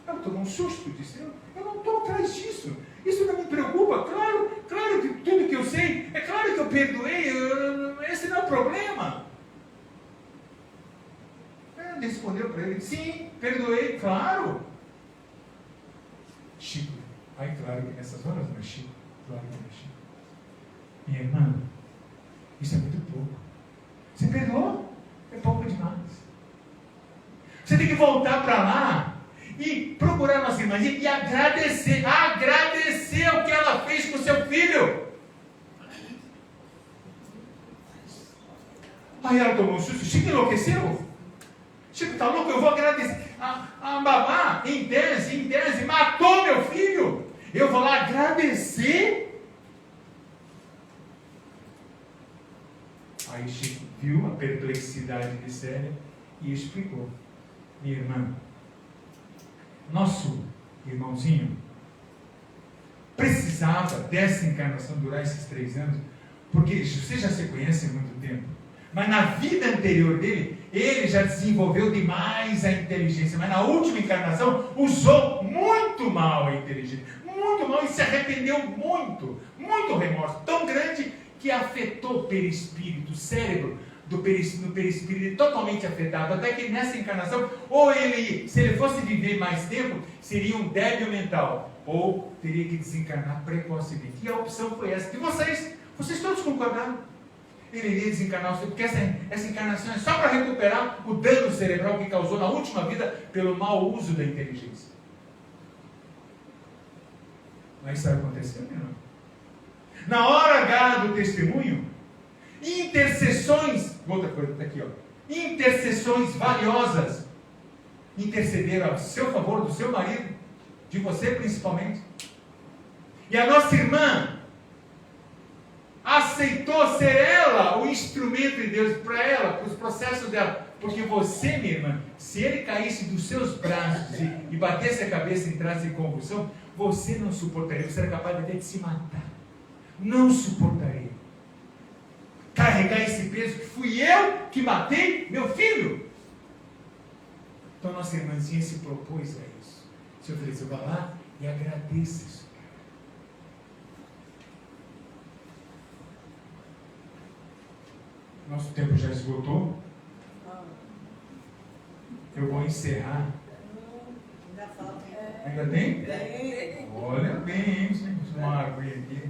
Ela tomou um susto, disse, eu não estou atrás disso, isso não me preocupa, claro que tudo que eu sei, é claro que eu perdoei, esse não é o problema. Ela respondeu para ele, sim, perdoei, claro. Chico, claro que nessas horas não é Chico, claro que não é Chico. Minha irmã, isso é muito pouco. Você perdoou? É pouco demais. Você tem que voltar para lá e procurar nossa irmã e agradecer o que ela fez com o seu filho. Aí ela tomou um susto. Chico enlouqueceu. Chico está louco, eu vou agradecer. A babá, em tese, matou meu filho. Eu vou lá agradecer. Aí Chico viu a perplexidade de Célia e explicou. Minha irmã, nosso irmãozinho precisava dessa encarnação durar esses 3 anos, porque você já se conhece há muito tempo, mas na vida anterior dele, ele já desenvolveu demais a inteligência, mas na última encarnação usou muito mal a inteligência, muito mal, e se arrependeu muito remorso, tão grande que afetou o perispírito, o cérebro do perispírito totalmente afetado, até que nessa encarnação, ou ele, se ele fosse viver mais tempo, seria um débil mental, ou teria que desencarnar precocemente. E a opção foi essa, que vocês todos concordaram. Ele iria desencarnar, porque essa encarnação é só para recuperar o dano cerebral que causou na última vida pelo mau uso da inteligência. Mas isso vai acontecer, não? Na hora H do testemunho, intercessões, outra coisa, está aqui, intercessões valiosas, intercederam a seu favor, do seu marido, de você principalmente. E a nossa irmã aceitou ser ela o instrumento de Deus para ela, para os processos dela. Porque você, minha irmã, se ele caísse dos seus braços e batesse a cabeça e entrasse em convulsão, você não suportaria, você era capaz até de se matar. Não suportaria. Carregar esse peso que fui eu que matei meu filho. Então nossa irmãzinha se propôs a isso. Se ofereceu, vá lá e agradeça isso. Nosso tempo já esgotou. Eu vou encerrar. Ainda falta. Ainda tem? Olha bem, hein, gente. Uma aguinha aqui.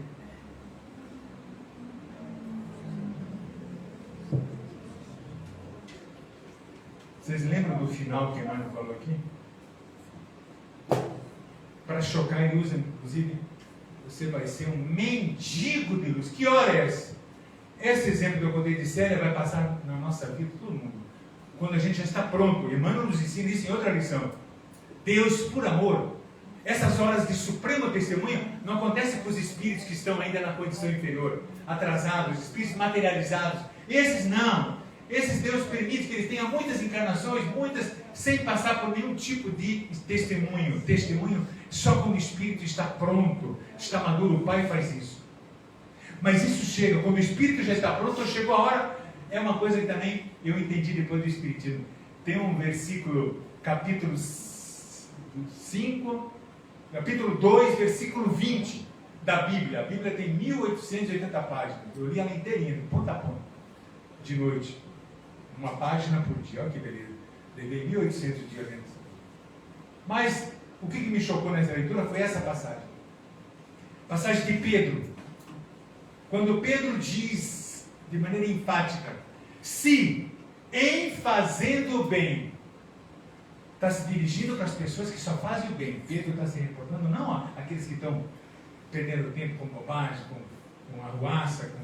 Vocês lembram do final que Emmanuel falou aqui? Para chocar, ele usa, inclusive, você vai ser um mendigo de luz. Que hora é essa? Esse exemplo que eu contei de Célia vai passar na nossa vida, todo mundo. Quando a gente já está pronto. Emmanuel nos ensina isso em outra lição. Deus, por amor, essas horas de supremo testemunho não acontecem com os espíritos que estão ainda na condição inferior, atrasados, espíritos materializados. Esses não. Esses Deus permite que eles tenham muitas encarnações, muitas, sem passar por nenhum tipo de testemunho. Testemunho só quando o espírito está pronto, está maduro. O Pai faz isso. Mas isso chega, quando o espírito já está pronto, chegou a hora. É uma coisa que também eu entendi depois do Espiritismo. Tem um versículo, capítulo 5, capítulo 2, versículo 20 da Bíblia. A Bíblia tem 1880 páginas. Eu li ela inteirinha, de ponta a ponta, de noite. Uma página por dia. Olha que beleza. Levei 1800 dias lendo. Mas o que me chocou nessa leitura foi essa passagem. Passagem de Pedro. Quando Pedro diz, de maneira enfática, se em fazendo o bem, está se dirigindo para as pessoas que só fazem o bem. Pedro está se reportando não àqueles que estão perdendo tempo com bobagem, com arruaça, com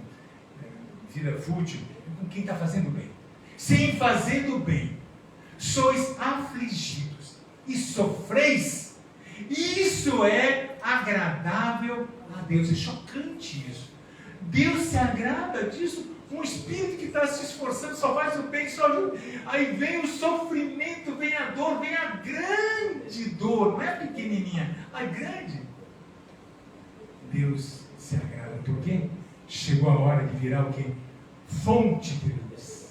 vida fútil, com quem está fazendo o bem. Se em fazendo o bem sois afligidos e sofreis, isso é agradável a Deus. É chocante isso. Deus se agrada disso. Um espírito que está se esforçando, só faz o bem, só ajuda. Aí vem o sofrimento, vem a dor, vem a grande dor, não é a pequenininha, a grande. Deus se agrada, porque chegou a hora de virar o quê? Fonte de luz.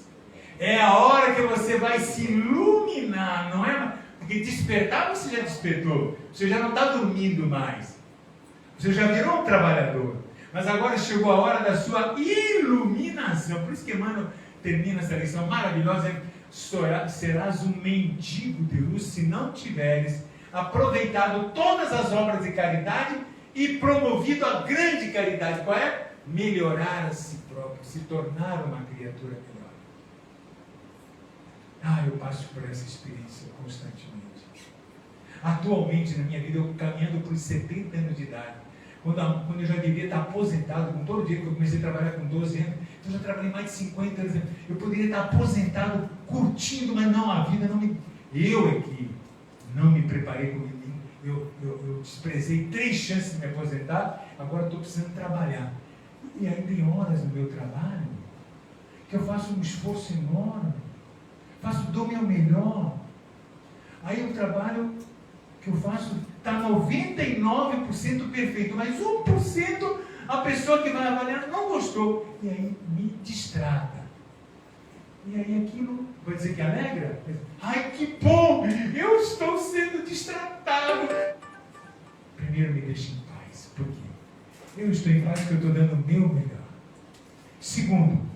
É a hora que você vai se iluminar, não é? Porque despertar você já despertou, você já não está dormindo mais, você já virou um trabalhador. Mas agora chegou a hora da sua iluminação. Por isso que Emmanuel termina essa lição maravilhosa. Serás um mendigo de luz se não tiveres aproveitado todas as obras de caridade e promovido a grande caridade. Qual é? Melhorar a si próprio, se tornar uma criatura melhor. Eu passo por essa experiência constantemente. Atualmente na minha vida, eu caminhando por 70 anos de idade. Quando eu já devia estar aposentado, com todo o dia que eu comecei a trabalhar com 12 anos, então eu já trabalhei mais de 50 anos, eu poderia estar aposentado, curtindo, mas não, a vida não me... Eu é que não me preparei com eu desprezei 3 chances de me aposentar, agora estou precisando trabalhar. E aí tem horas no meu trabalho que eu faço um esforço enorme, dou meu melhor. Aí o trabalho que eu faço está 99% perfeito, mas 1% a pessoa que vai avaliar não gostou. E aí me distrata. E aí aquilo, vou dizer que alegra? Ai, que bom! Eu estou sendo distratado. Primeiro me deixe em paz. Por quê? Eu estou em paz porque eu estou dando o meu melhor. Segundo,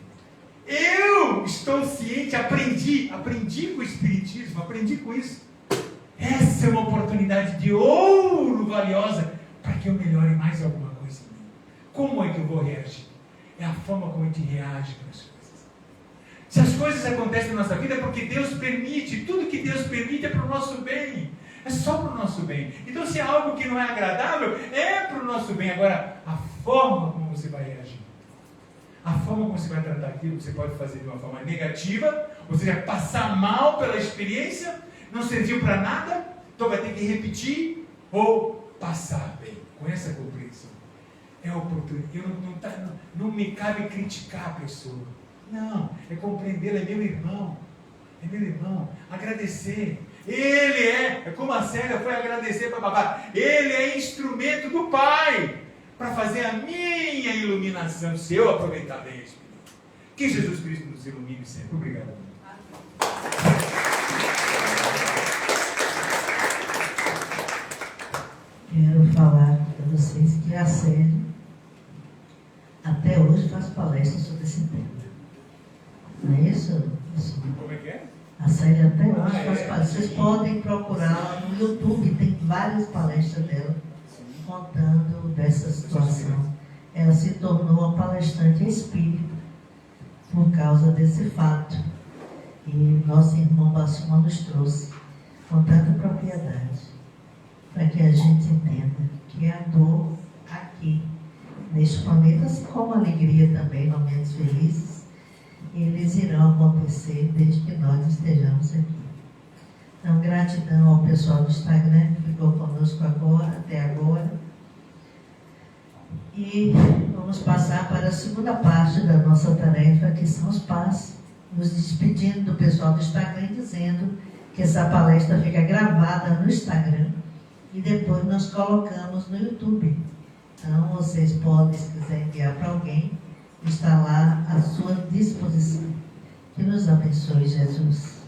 eu estou ciente, aprendi com o Espiritismo, aprendi com isso. Essa é uma oportunidade de ouro valiosa para que eu melhore mais alguma coisa em mim. Como é que eu vou reagir? É a forma como a gente reage para as coisas. Se as coisas acontecem na nossa vida é porque Deus permite. Tudo que Deus permite é para o nosso bem. É só para o nosso bem. Então se é algo que não é agradável, é para o nosso bem. Agora, a forma como você vai reagir, a forma como você vai tratar aquilo, você pode fazer de uma forma negativa, ou seja, passar mal pela experiência, não serviu para nada, então vai ter que repetir, ou passar bem, com essa compreensão. É oportunidade. Não me cabe criticar a pessoa. Não, é compreendê-la, é meu irmão. É meu irmão. Agradecer. Ele é como a Célia foi agradecer para babá. Ele é instrumento do Pai para fazer a minha iluminação, se eu aproveitar bem a experiência. Que Jesus Cristo nos ilumine sempre. Obrigado. Quero falar para vocês que a Célia até hoje faz palestras sobre esse tema. Não é isso? Como é que é? A Célia até hoje faz palestras. Vocês podem procurar no YouTube, tem várias palestras dela contando dessa situação. Ela se tornou uma palestrante espírita por causa desse fato. E que nosso irmão Bassuma nos trouxe com tanta propriedade, para que a gente entenda que a dor aqui, neste planeta, assim como a alegria também, momentos felizes, eles irão acontecer desde que nós estejamos aqui. Então, gratidão ao pessoal do Instagram que ficou conosco até agora. E vamos passar para a segunda parte da nossa tarefa, que são os passos, nos despedindo do pessoal do Instagram, dizendo que essa palestra fica gravada no Instagram e depois nós colocamos no YouTube. Então, vocês podem, se quiser enviar para alguém, está lá à sua disposição. Que nos abençoe, Jesus.